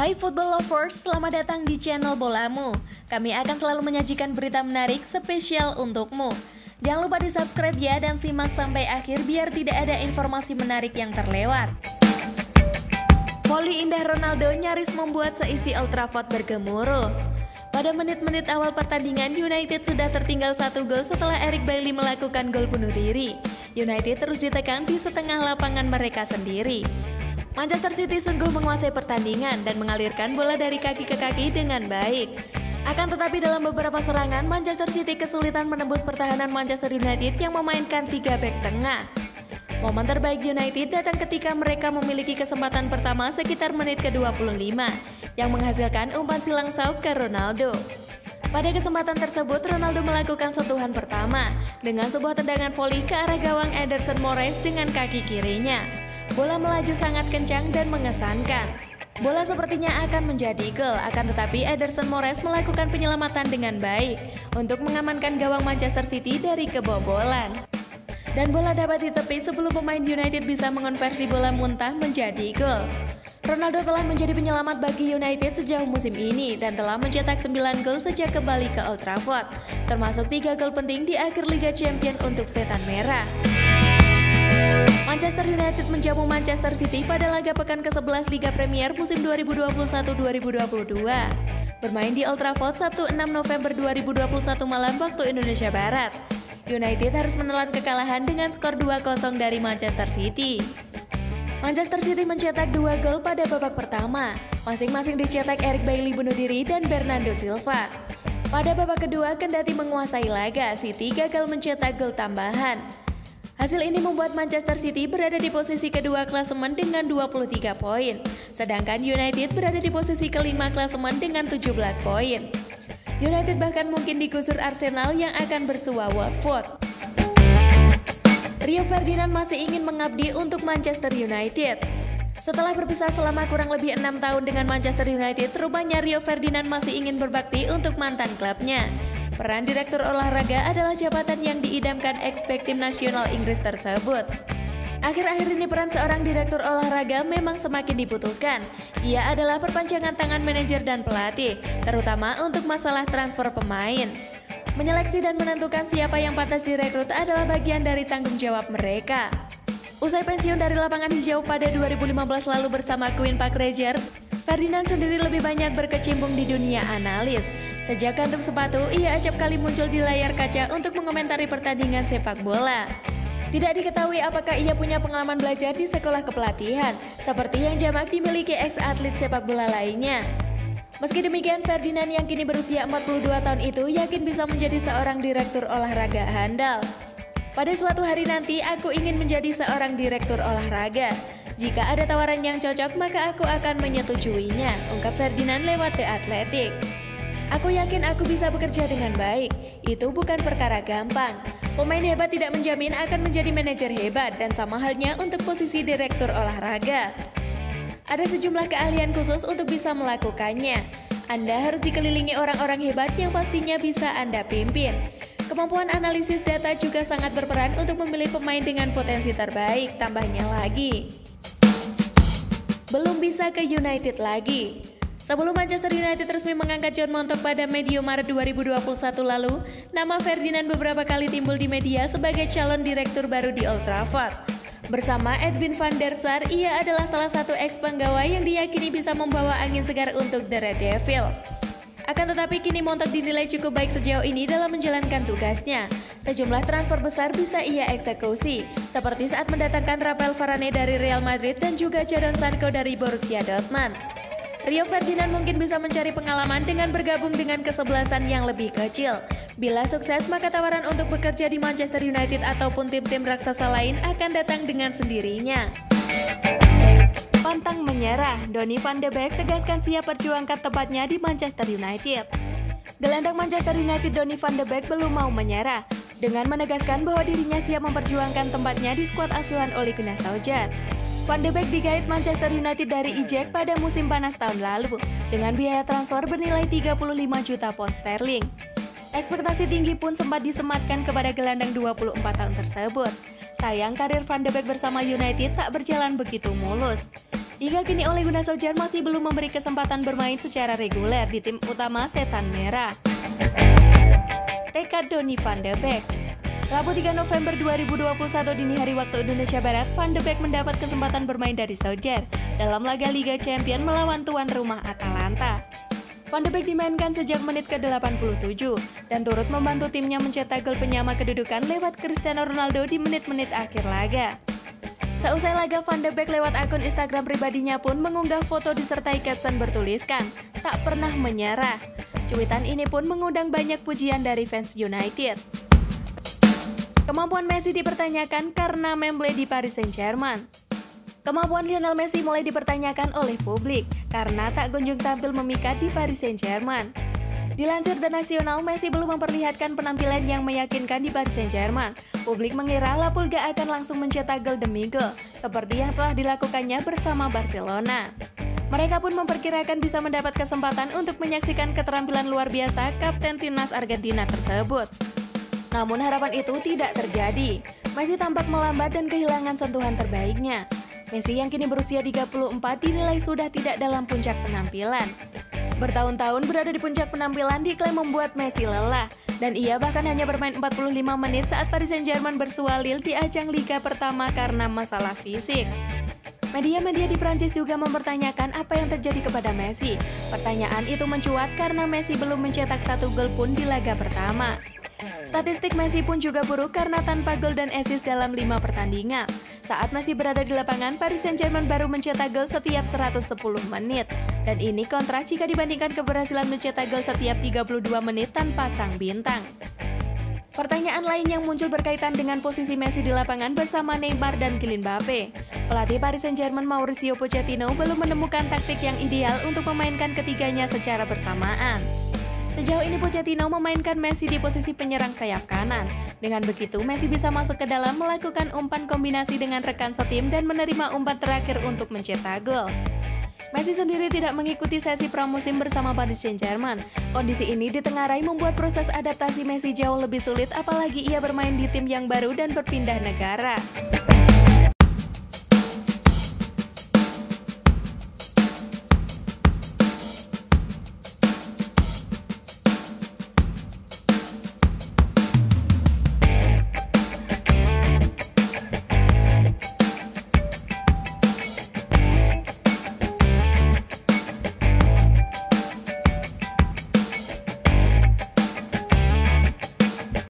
Hai football lovers, selamat datang di channel Bolamu. Kami akan selalu menyajikan berita menarik spesial untukmu. Jangan lupa di subscribe ya dan simak sampai akhir biar tidak ada informasi menarik yang terlewat. Voli indah Ronaldo nyaris membuat seisi Old Trafford bergemuruh. Pada menit-menit awal pertandingan, United sudah tertinggal 1 gol setelah Eric Bailly melakukan gol bunuh diri. United terus ditekan di setengah lapangan mereka sendiri. Manchester City sungguh menguasai pertandingan dan mengalirkan bola dari kaki ke kaki dengan baik. Akan tetapi dalam beberapa serangan, Manchester City kesulitan menembus pertahanan Manchester United yang memainkan 3 bek tengah. Momen terbaik United datang ketika mereka memiliki kesempatan pertama sekitar menit ke-25 yang menghasilkan umpan silang saup ke Ronaldo. Pada kesempatan tersebut, Ronaldo melakukan sentuhan pertama dengan sebuah tendangan voli ke arah gawang Ederson Moraes dengan kaki kirinya. Bola melaju sangat kencang dan mengesankan. Bola sepertinya akan menjadi gol, akan tetapi Ederson Moraes melakukan penyelamatan dengan baik untuk mengamankan gawang Manchester City dari kebobolan. Dan bola dapat ditepi sebelum pemain United bisa mengonversi bola muntah menjadi gol. Ronaldo telah menjadi penyelamat bagi United sejauh musim ini dan telah mencetak 9 gol sejak kembali ke Old Trafford, termasuk 3 gol penting di akhir Liga Champions untuk Setan Merah. Manchester United menjamu Manchester City pada laga pekan ke-11 Liga Premier musim 2021-2022. Bermain di Old Trafford Sabtu 6 November 2021 malam waktu Indonesia Barat. United harus menelan kekalahan dengan skor 2-0 dari Manchester City. Manchester City mencetak 2 gol pada babak pertama, masing-masing dicetak Eric Bailly bunuh diri dan Bernardo Silva. Pada babak kedua, kendati menguasai laga, City gagal mencetak gol tambahan. Hasil ini membuat Manchester City berada di posisi kedua klasemen dengan 23 poin, sedangkan United berada di posisi kelima klasemen dengan 17 poin. United bahkan mungkin digusur Arsenal yang akan bersua Watford. Rio Ferdinand masih ingin mengabdi untuk Manchester United. Setelah berpisah selama kurang lebih 6 tahun dengan Manchester United, rupanya Rio Ferdinand masih ingin berbakti untuk mantan klubnya. Peran direktur olahraga adalah jabatan yang diidamkan ex-bek tim nasional Inggris tersebut. Akhir-akhir ini peran seorang direktur olahraga memang semakin dibutuhkan. Ia adalah perpanjangan tangan manajer dan pelatih, terutama untuk masalah transfer pemain. Menyeleksi dan menentukan siapa yang pantas direkrut adalah bagian dari tanggung jawab mereka. Usai pensiun dari lapangan hijau pada 2015 lalu bersama Queen Park Rangers, Ferdinand sendiri lebih banyak berkecimpung di dunia analis. Sejak gantung sepatu, ia acap kali muncul di layar kaca untuk mengomentari pertandingan sepak bola. Tidak diketahui apakah ia punya pengalaman belajar di sekolah kepelatihan, seperti yang jamak dimiliki ex-atlet sepak bola lainnya. Meski demikian, Ferdinand yang kini berusia 42 tahun itu yakin bisa menjadi seorang direktur olahraga handal. Pada suatu hari nanti, aku ingin menjadi seorang direktur olahraga. Jika ada tawaran yang cocok, maka aku akan menyetujuinya, ungkap Ferdinand lewat The Athletic. Aku yakin aku bisa bekerja dengan baik. Itu bukan perkara gampang. Pemain hebat tidak menjamin akan menjadi manajer hebat dan sama halnya untuk posisi direktur olahraga. Ada sejumlah keahlian khusus untuk bisa melakukannya. Anda harus dikelilingi orang-orang hebat yang pastinya bisa Anda pimpin. Kemampuan analisis data juga sangat berperan untuk memilih pemain dengan potensi terbaik, tambahnya lagi. Belum bisa ke United lagi. Sebelum Manchester United resmi mengangkat John Montok pada medio Maret 2021 lalu, nama Ferdinand beberapa kali timbul di media sebagai calon direktur baru di Old Trafford. Bersama Edwin van der Sar, ia adalah salah satu ex-penggawa yang diyakini bisa membawa angin segar untuk The Red Devil. Akan tetapi kini Montok dinilai cukup baik sejauh ini dalam menjalankan tugasnya. Sejumlah transfer besar bisa ia eksekusi, seperti saat mendatangkan Rafael Varane dari Real Madrid dan juga Jadon Sancho dari Borussia Dortmund. Rio Ferdinand mungkin bisa mencari pengalaman dengan bergabung dengan kesebelasan yang lebih kecil. Bila sukses, maka tawaran untuk bekerja di Manchester United ataupun tim-tim raksasa lain akan datang dengan sendirinya. Pantang menyerah, Donny van de Beek tegaskan siap perjuangkan tempatnya di Manchester United. Gelandang Manchester United Donny van de Beek belum mau menyerah, dengan menegaskan bahwa dirinya siap memperjuangkan tempatnya di skuad asuhan Ole Gunnar Solskjaer. Van de Beek digait Manchester United dari Ajax pada musim panas tahun lalu dengan biaya transfer bernilai 35 juta pound sterling. Ekspektasi tinggi pun sempat disematkan kepada gelandang 24 tahun tersebut. Sayang karir Van de Beek bersama United tak berjalan begitu mulus. Hingga kini Ole Gunnar Solskjaer masih belum memberi kesempatan bermain secara reguler di tim utama Setan Merah. Tekad Donny van de Beek. Rabu 3 November 2021 dini hari waktu Indonesia Barat, Van de Beek mendapat kesempatan bermain dari Solskjaer dalam laga Liga Champions melawan tuan rumah Atalanta. Van de Beek dimainkan sejak menit ke-87 dan turut membantu timnya mencetak gol penyama kedudukan lewat Cristiano Ronaldo di menit-menit akhir laga. Seusai laga, Van de Beek lewat akun Instagram pribadinya pun mengunggah foto disertai caption bertuliskan, "Tak pernah menyerah." Cuitan ini pun mengundang banyak pujian dari fans United. Kemampuan Messi dipertanyakan karena memble di Paris Saint-Germain. Kemampuan Lionel Messi mulai dipertanyakan oleh publik karena tak kunjung tampil memikat di Paris Saint-Germain. Dilansir The National, Messi belum memperlihatkan penampilan yang meyakinkan di Paris Saint-Germain. Publik mengira La Pulga akan langsung mencetak gol demi gol, seperti yang telah dilakukannya bersama Barcelona. Mereka pun memperkirakan bisa mendapat kesempatan untuk menyaksikan keterampilan luar biasa Kapten Timnas Argentina tersebut. Namun harapan itu tidak terjadi. Messi tampak melambat dan kehilangan sentuhan terbaiknya. Messi yang kini berusia 34 dinilai sudah tidak dalam puncak penampilan. Bertahun-tahun berada di puncak penampilan diklaim membuat Messi lelah. Dan ia bahkan hanya bermain 45 menit saat Paris Saint-Germain bersualil di ajang Liga pertama karena masalah fisik. Media-media di Prancis juga mempertanyakan apa yang terjadi kepada Messi. Pertanyaan itu mencuat karena Messi belum mencetak satu gol pun di laga pertama. Statistik Messi pun juga buruk karena tanpa gol dan assist dalam 5 pertandingan. Saat Messi berada di lapangan, Paris Saint-Germain baru mencetak gol setiap 110 menit. Dan ini kontras jika dibandingkan keberhasilan mencetak gol setiap 32 menit tanpa sang bintang. Pertanyaan lain yang muncul berkaitan dengan posisi Messi di lapangan bersama Neymar dan Kylian Mbappe. Pelatih Paris Saint-Germain Mauricio Pochettino belum menemukan taktik yang ideal untuk memainkan ketiganya secara bersamaan. Sejauh ini Pochettino memainkan Messi di posisi penyerang sayap kanan. Dengan begitu, Messi bisa masuk ke dalam melakukan umpan kombinasi dengan rekan setim dan menerima umpan terakhir untuk mencetak gol. Messi sendiri tidak mengikuti sesi pramusim bersama Paris Saint-Germain. Kondisi ini ditengarai membuat proses adaptasi Messi jauh lebih sulit apalagi ia bermain di tim yang baru dan berpindah negara.